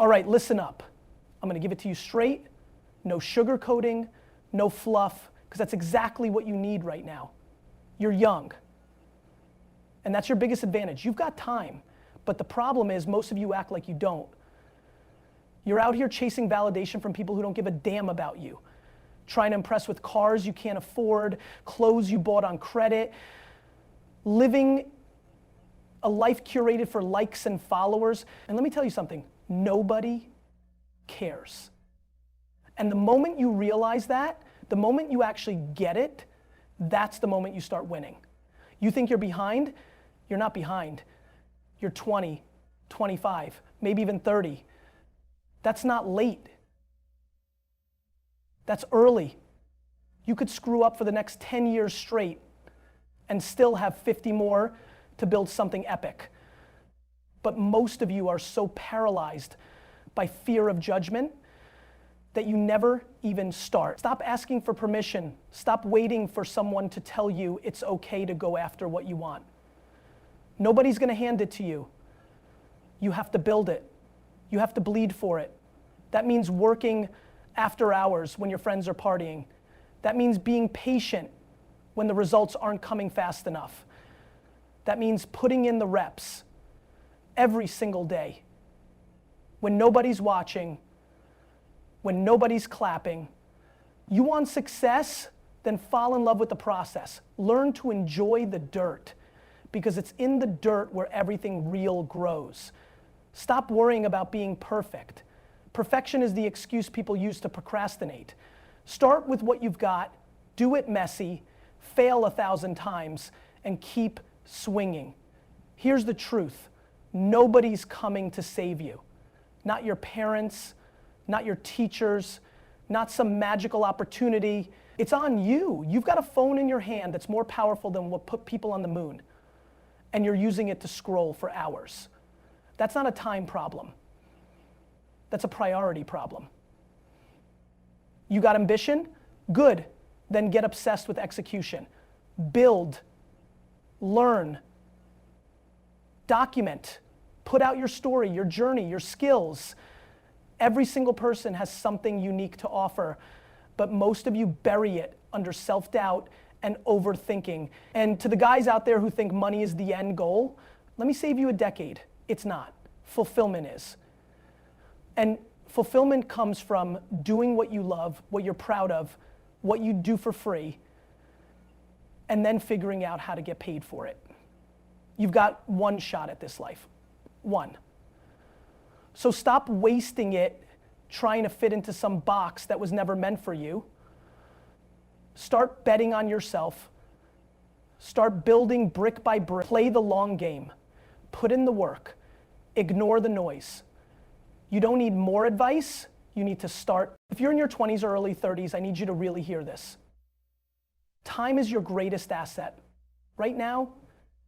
All right, listen up. I'm gonna give it to you straight, no sugarcoating, no fluff, because that's exactly what you need right now. You're young. And that's your biggest advantage. You've got time. But the problem is most of you act like you don't. You're out here chasing validation from people who don't give a damn about you. Trying to impress with cars you can't afford, clothes you bought on credit, living a life curated for likes and followers. And let me tell you something, nobody cares. And the moment you realize that, the moment you actually get it, that's the moment you start winning. You think you're behind? You're not behind. You're 20, 25, maybe even 30. That's not late. That's early. You could screw up for the next 10 years straight and still have 50 more to build something epic. But most of you are so paralyzed by fear of judgment that you never even start. Stop asking for permission. Stop waiting for someone to tell you it's okay to go after what you want. Nobody's gonna hand it to you. You have to build it. You have to bleed for it. That means working after hours when your friends are partying. That means being patient when the results aren't coming fast enough. That means putting in the reps every single day. When nobody's watching, when nobody's clapping. You want success? Then fall in love with the process. Learn to enjoy the dirt, because it's in the dirt where everything real grows. Stop worrying about being perfect. Perfection is the excuse people use to procrastinate. Start with what you've got, do it messy, fail 1,000 times, and keep swinging. Here's the truth. Nobody's coming to save you. Not your parents, not your teachers, not some magical opportunity. It's on you. You've got a phone in your hand that's more powerful than what put people on the moon, and you're using it to scroll for hours. That's not a time problem. That's a priority problem. You got ambition? Good. Then get obsessed with execution. Build, learn, document, put out your story, your journey, your skills. Every single person has something unique to offer, but most of you bury it under self-doubt and overthinking. And to the guys out there who think money is the end goal, let me save you a decade. It's not. Fulfillment is. And fulfillment comes from doing what you love, what you're proud of, what you do for free, and then figuring out how to get paid for it. You've got one shot at this life. One. So stop wasting it trying to fit into some box that was never meant for you. Start betting on yourself. Start building brick by brick. Play the long game. Put in the work. Ignore the noise. You don't need more advice. You need to start. If you're in your 20s or early 30s, I need you to really hear this. Time is your greatest asset. Right now,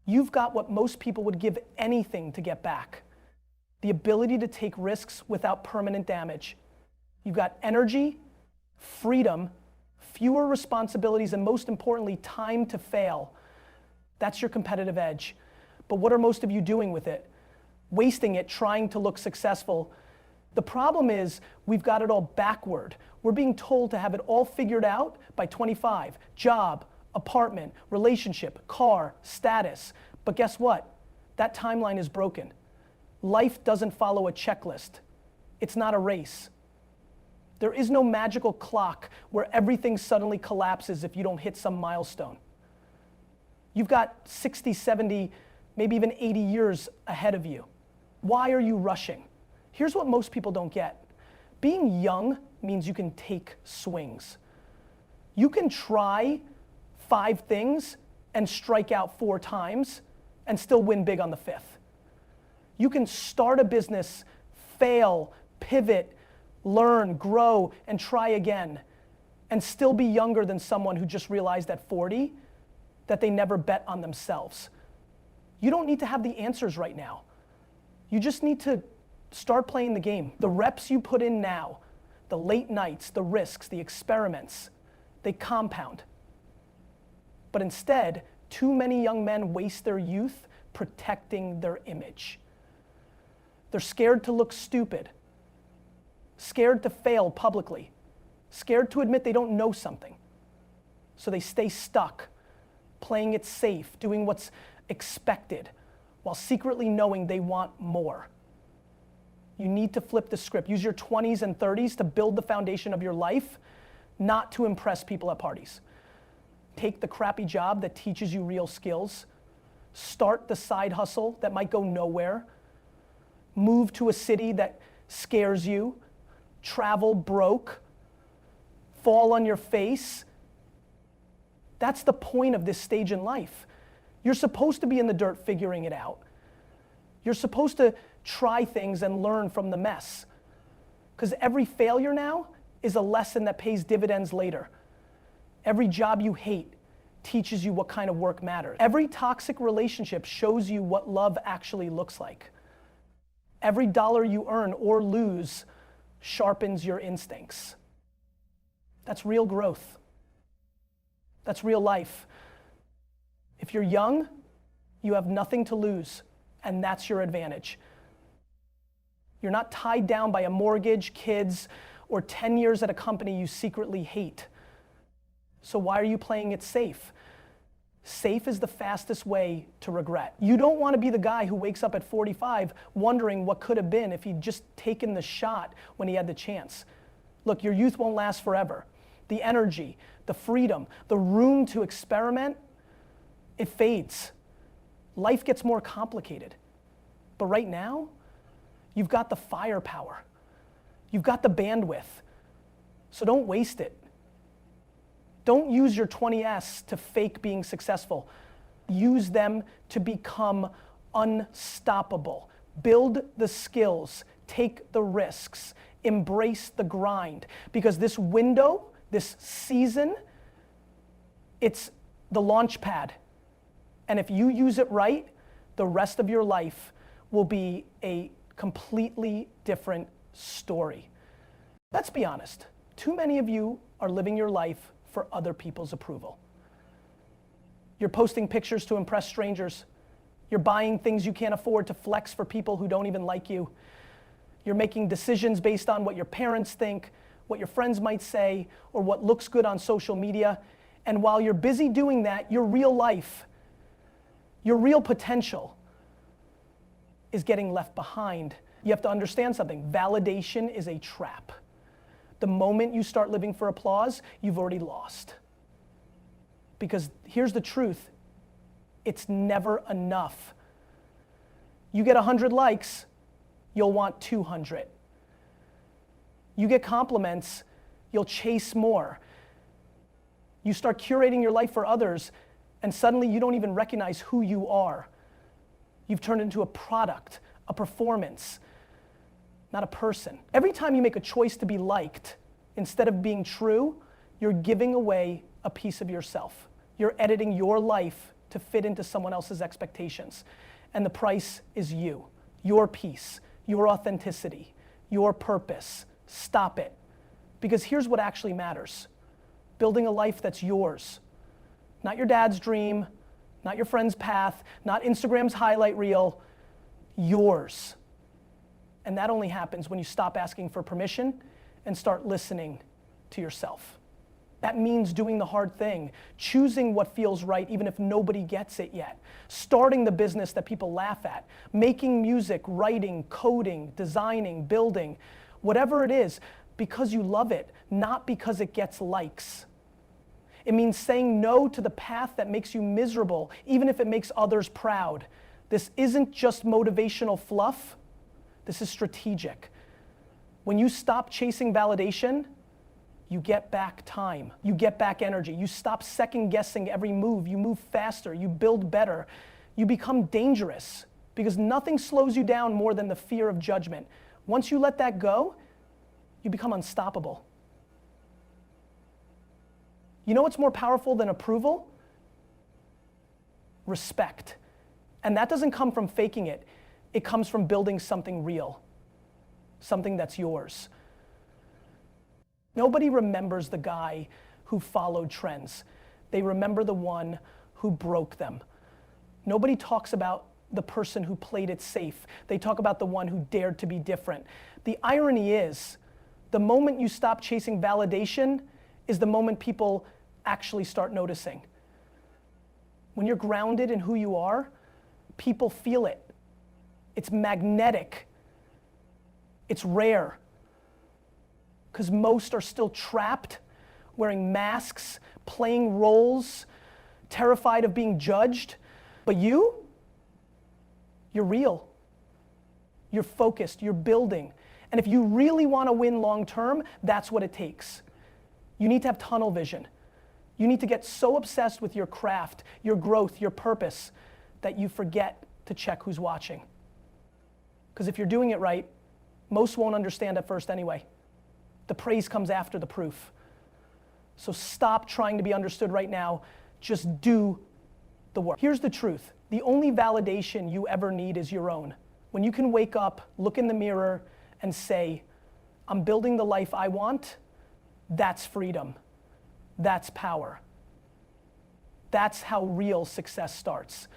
you've got what most people would give anything to get back. The ability to take risks without permanent damage. You've got energy, freedom, fewer responsibilities, and most importantly, time to fail. That's your competitive edge. But what are most of you doing with it? Wasting it trying to look successful. The problem is we've got it all backward. We're being told to have it all figured out by 25. Job, apartment, relationship, car, status. But guess what? That timeline is broken. Life doesn't follow a checklist. It's not a race. There is no magical clock where everything suddenly collapses if you don't hit some milestone. You've got 60, 70, maybe even 80 years ahead of you. Why are you rushing? Here's what most people don't get. Being young means you can take swings. You can try 5 things and strike out 4 times and still win big on the 5th. You can start a business, fail, pivot, learn, grow, and try again, and still be younger than someone who just realized at 40 that they never bet on themselves. You don't need to have the answers right now. You just need to start playing the game. The reps you put in now, the late nights, the risks, the experiments, they compound. But instead, too many young men waste their youth protecting their image. They're scared to look stupid. scared to fail publicly, scared to admit they don't know something. So they stay stuck, playing it safe, doing what's expected, while secretly knowing they want more. You need to flip the script. Use your 20s and 30s to build the foundation of your life, not to impress people at parties. Take the crappy job that teaches you real skills. Start the side hustle that might go nowhere. Move to a city that scares you. Travel broke. Fall on your face. That's the point of this stage in life. You're supposed to be in the dirt figuring it out. You're supposed to try things and learn from the mess. Because every failure now is a lesson that pays dividends later. Every job you hate teaches you what kind of work matters. Every toxic relationship shows you what love actually looks like. Every dollar you earn or lose sharpens your instincts. That's real growth. That's real life. If you're young, you have nothing to lose, and that's your advantage. You're not tied down by a mortgage, kids, or 10 years at a company you secretly hate. So why are you playing it safe? Safe is the fastest way to regret. You don't want to be the guy who wakes up at 45 wondering what could have been if he'd just taken the shot when he had the chance. Look, your youth won't last forever. The energy, the freedom, the room to experiment, it fades. Life gets more complicated. But right now, you've got the firepower. You've got the bandwidth. So don't waste it. Don't use your 20s to fake being successful. Use them to become unstoppable. Build the skills, take the risks, embrace the grind. Because this window, this season, it's the launch pad. And if you use it right, the rest of your life will be a completely different story. Let's be honest. Too many of you are living your life for other people's approval. You're posting pictures to impress strangers. You're buying things you can't afford to flex for people who don't even like you. You're making decisions based on what your parents think, what your friends might say, or what looks good on social media. And while you're busy doing that, your real life, your real potential is getting left behind. You have to understand something. Validation is a trap. The moment you start living for applause, you've already lost. Because here's the truth, it's never enough. You get 100 likes, you'll want 200. You get compliments, you'll chase more. You start curating your life for others, and suddenly you don't even recognize who you are. You've turned into a product, a performance, not a person. Every time you make a choice to be liked, instead of being true, you're giving away a piece of yourself. You're editing your life to fit into someone else's expectations. And the price is you, your peace, your authenticity, your purpose. Stop it. Because here's what actually matters. Building a life that's yours. Not your dad's dream, not your friend's path, not Instagram's highlight reel, yours. And that only happens when you stop asking for permission and start listening to yourself. That means doing the hard thing, choosing what feels right even if nobody gets it yet, starting the business that people laugh at, making music, writing, coding, designing, building, whatever it is, because you love it, not because it gets likes. It means saying no to the path that makes you miserable, even if it makes others proud. This isn't just motivational fluff. This is strategic. When you stop chasing validation, you get back time. You get back energy. You stop second guessing every move. You move faster. You build better. You become dangerous because nothing slows you down more than the fear of judgment. Once you let that go, you become unstoppable. You know what's more powerful than approval? Respect. And that doesn't come from faking it. It comes from building something real, something that's yours. Nobody remembers the guy who followed trends. They remember the one who broke them. Nobody talks about the person who played it safe. They talk about the one who dared to be different. The irony is, The moment you stop chasing validation is the moment people actually start noticing. When you're grounded in who you are, people feel it. It's magnetic. It's rare. Because most are still trapped, wearing masks, playing roles, terrified of being judged. But you're real. You're focused, you're building. And if you really want to win long term, that's what it takes. You need to have tunnel vision. You need to get so obsessed with your craft, your growth, your purpose, that you forget to check who's watching. Because if you're doing it right, most won't understand at first anyway. The praise comes after the proof. So stop trying to be understood right now. Just do the work. Here's the truth. The only validation you ever need is your own. When you can wake up, look in the mirror, and say, I'm building the life I want, that's freedom. That's power. That's how real success starts.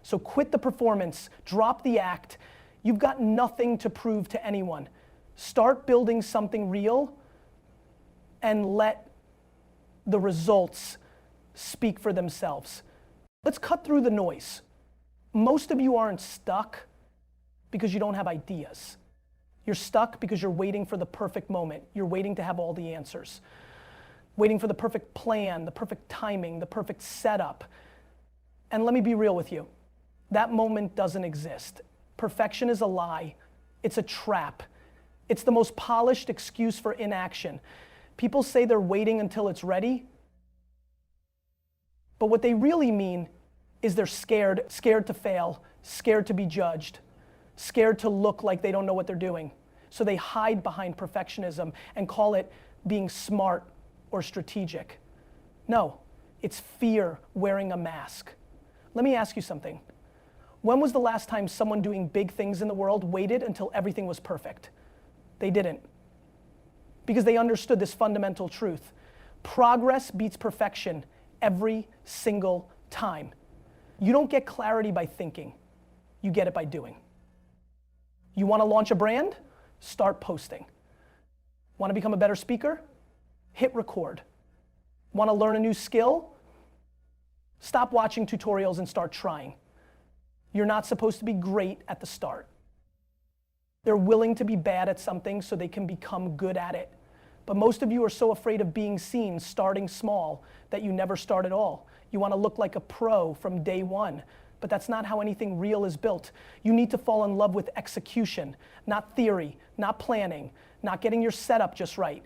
So quit the performance, drop the act. You've got nothing to prove to anyone. Start building something real and let the results speak for themselves. Let's cut through the noise. Most of you aren't stuck because you don't have ideas. You're stuck because you're waiting for the perfect moment. You're waiting to have all the answers. Waiting for the perfect plan, the perfect timing, the perfect setup. And let me be real with you. That moment doesn't exist. Perfection is a lie. It's a trap. It's the most polished excuse for inaction. People say they're waiting until it's ready. But what they really mean is they're scared to fail, scared to be judged, scared to look like they don't know what they're doing. So they hide behind perfectionism and call it being smart or strategic. No, it's fear wearing a mask. Let me ask you something. When was the last time someone doing big things in the world waited until everything was perfect? They didn't. Because they understood this fundamental truth. Progress beats perfection every single time. You don't get clarity by thinking. You get it by doing. You want to launch a brand? Start posting. Want to become a better speaker? Hit record. Want to learn a new skill? Stop watching tutorials and start trying. You're not supposed to be great at the start. They're willing to be bad at something so they can become good at it. But most of you are so afraid of being seen, starting small, that you never start at all. You want to look like a pro from day one, but that's not how anything real is built. You need to fall in love with execution, not theory, not planning, not getting your setup just right.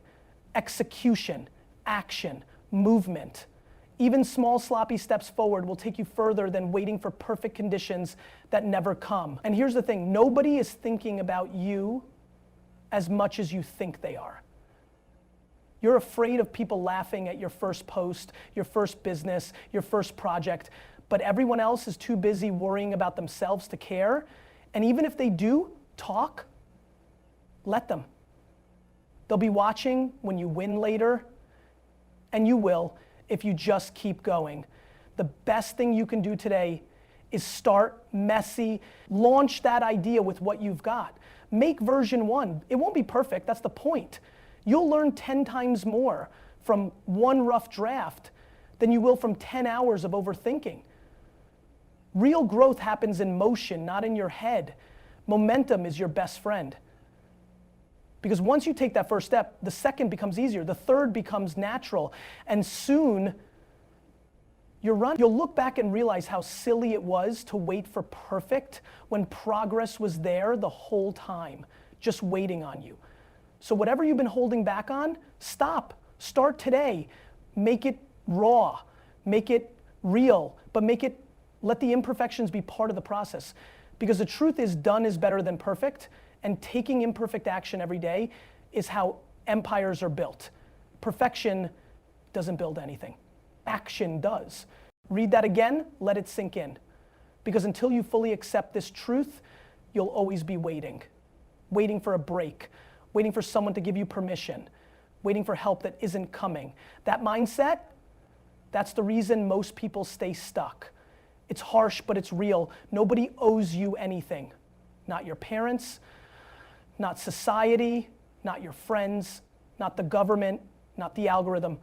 Execution, action, movement. Even small sloppy steps forward will take you further than waiting for perfect conditions that never come. And here's the thing, nobody is thinking about you as much as you think they are. You're afraid of people laughing at your first post, your first business, your first project, but everyone else is too busy worrying about themselves to care. And even if they do talk, let them. They'll be watching when you win later, and you will if you just keep going. The best thing you can do today is start messy, launch that idea with what you've got. Make version 1. It won't be perfect, that's the point. You'll learn 10 times more from one rough draft than you will from 10 hours of overthinking. Real growth happens in motion, not in your head. Momentum is your best friend. Because once you take that first step, the second becomes easier, the third becomes natural, and soon you'll look back and realize how silly it was to wait for perfect when progress was there the whole time, just waiting on you. So whatever you've been holding back on, stop. Start today. Make it raw. Make it real. But let the imperfections be part of the process. Because the truth is, done is better than perfect. And taking imperfect action every day is how empires are built. Perfection doesn't build anything. Action does. Read that again, let it sink in. Because until you fully accept this truth, you'll always be waiting. Waiting for a break. Waiting for someone to give you permission, waiting for help that isn't coming. That mindset, that's the reason most people stay stuck. It's harsh, but it's real. Nobody owes you anything. Not your parents, not society, not your friends, not the government, not the algorithm.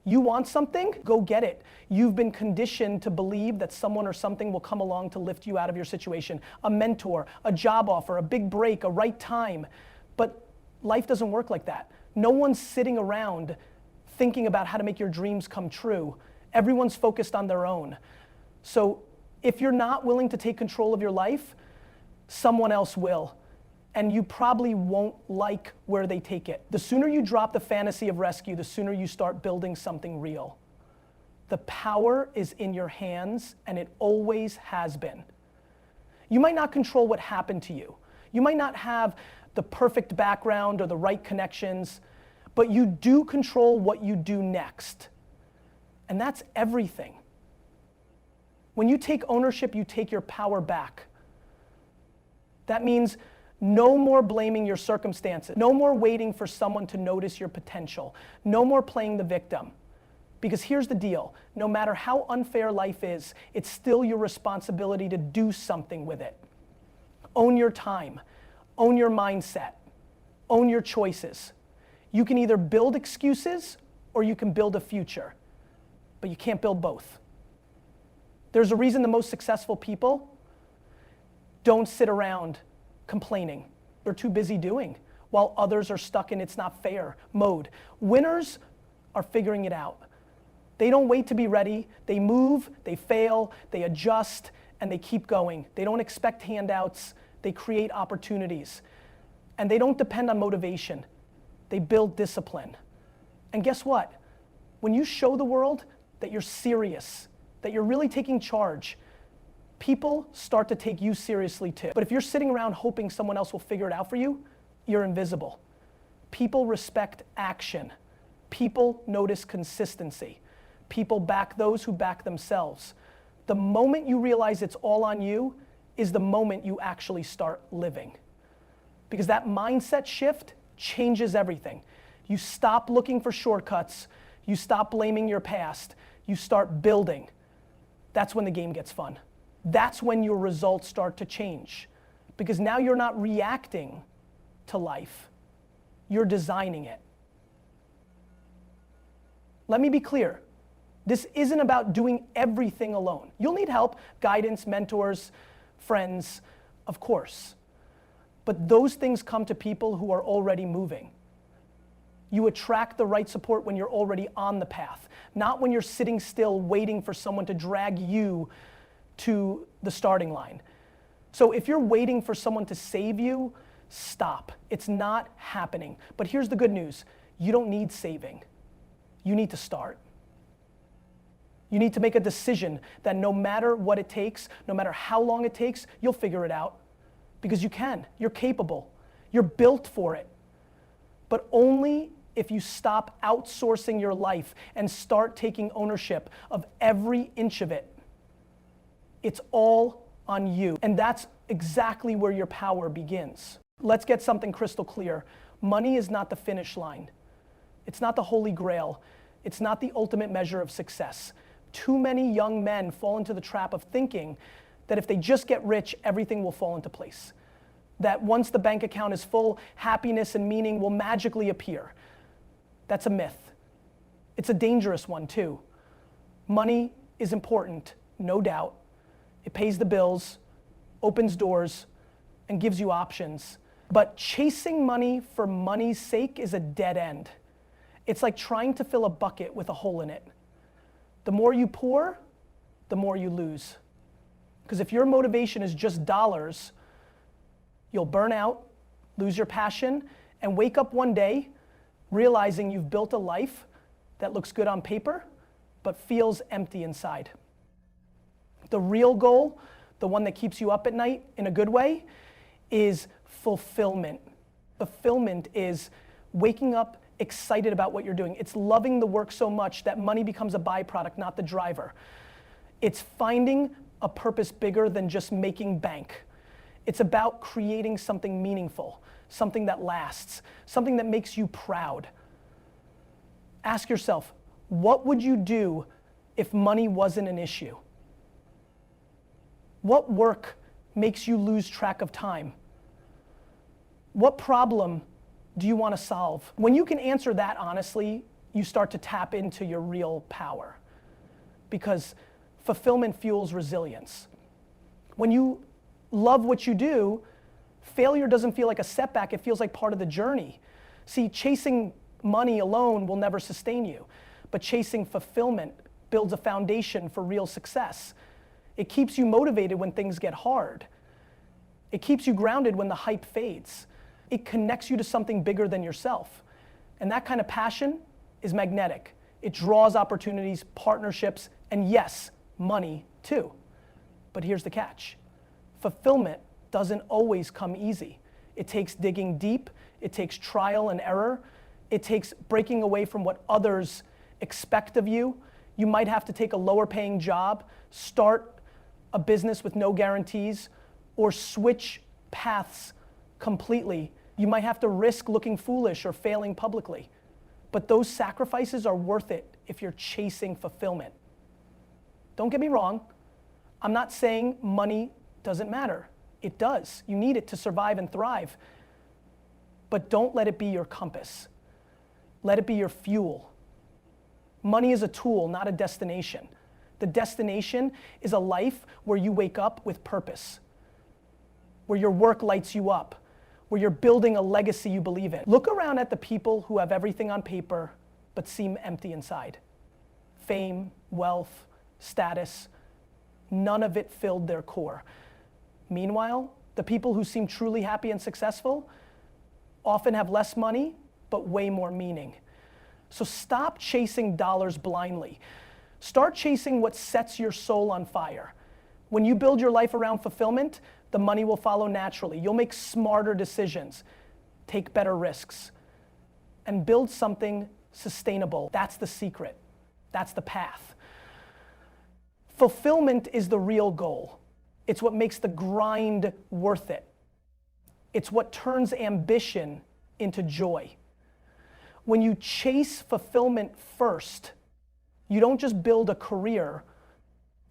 You want something? Go get it. You've been conditioned to believe that someone or something will come along to lift you out of your situation. A mentor, a job offer, a big break, a right time. But life doesn't work like that. No one's sitting around thinking about how to make your dreams come true. Everyone's focused on their own. So if you're not willing to take control of your life, someone else will. And you probably won't like where they take it. The sooner you drop the fantasy of rescue, the sooner you start building something real. The power is in your hands, and it always has been. You might not control what happened to you. You might not have the perfect background or the right connections, but you do control what you do next. And that's everything. When you take ownership, you take your power back. That means no more blaming your circumstances. No more waiting for someone to notice your potential. No more playing the victim. Because here's the deal. No matter how unfair life is, it's still your responsibility to do something with it. Own your time. Own your mindset. Own your choices. You can either build excuses or you can build a future. But you can't build both. There's a reason the most successful people don't sit around complaining. They're too busy doing, while others are stuck in it's not fair mode. Winners are figuring it out. They don't wait to be ready. They move, they fail, they adjust, and they keep going. They don't expect handouts. They create opportunities. And they don't depend on motivation. They build discipline. And guess what? When you show the world that you're serious, that you're really taking charge, people start to take you seriously too. But if you're sitting around hoping someone else will figure it out for you, you're invisible. People respect action. People notice consistency. People back those who back themselves. The moment you realize it's all on you is the moment you actually start living. Because that mindset shift changes everything. You stop looking for shortcuts. You stop blaming your past. You start building. That's when the game gets fun. That's when your results start to change. Because now you're not reacting to life. You're designing it. Let me be clear. This isn't about doing everything alone. You'll need help, guidance, mentors, friends, of course. But those things come to people who are already moving. You attract the right support when you're already on the path, not when you're sitting still waiting for someone to drag you to the starting line. So if you're waiting for someone to save you, stop. It's not happening. But here's the good news. You don't need saving. You need to start. You need to make a decision that no matter what it takes, no matter how long it takes, you'll figure it out. Because you can. You're capable. You're built for it. But only if you stop outsourcing your life and start taking ownership of every inch of it. It's all on you. And that's exactly where your power begins. Let's get something crystal clear. Money is not the finish line. It's not the holy grail. It's not the ultimate measure of success. Too many young men fall into the trap of thinking that if they just get rich, everything will fall into place. That once the bank account is full, happiness and meaning will magically appear. That's a myth. It's a dangerous one too. Money is important, no doubt. It pays the bills, opens doors, and gives you options. But chasing money for money's sake is a dead end. It's like trying to fill a bucket with a hole in it. The more you pour, the more you lose. Because if your motivation is just dollars, you'll burn out, lose your passion, and wake up one day realizing you've built a life that looks good on paper, but feels empty inside. The real goal, the one that keeps you up at night in a good way, is fulfillment. Fulfillment is waking up excited about what you're doing. It's loving the work so much that money becomes a byproduct, not the driver. It's finding a purpose bigger than just making bank. It's about creating something meaningful, something that lasts, something that makes you proud. Ask yourself, what would you do if money wasn't an issue? What work makes you lose track of time? What problem do you want to solve? When you can answer that honestly, you start to tap into your real power, because fulfillment fuels resilience. When you love what you do, failure doesn't feel like a setback, it feels like part of the journey. See, chasing money alone will never sustain you, but chasing fulfillment builds a foundation for real success. It keeps you motivated when things get hard. It keeps you grounded when the hype fades. It connects you to something bigger than yourself. And that kind of passion is magnetic. It draws opportunities, partnerships, and yes, money too. But here's the catch. Fulfillment doesn't always come easy. It takes digging deep, it takes trial and error, it takes breaking away from what others expect of you. You might have to take a lower paying job, start a business with no guarantees, or switch paths completely. You might have to risk looking foolish or failing publicly. But those sacrifices are worth it if you're chasing fulfillment. Don't get me wrong, I'm not saying money doesn't matter. It does. You need it to survive and thrive. But don't let it be your compass. Let it be your fuel. Money is a tool, not a destination. The destination is a life where you wake up with purpose, where your work lights you up, where you're building a legacy you believe in. Look around at the people who have everything on paper but seem empty inside. Fame, wealth, status, none of it filled their core. Meanwhile, the people who seem truly happy and successful often have less money but way more meaning. So stop chasing dollars blindly. Start chasing what sets your soul on fire. When you build your life around fulfillment, the money will follow naturally. You'll make smarter decisions, take better risks, and build something sustainable. That's the secret. That's the path. Fulfillment is the real goal. It's what makes the grind worth it. It's what turns ambition into joy. When you chase fulfillment first, you don't just build a career,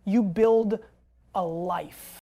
you build a life.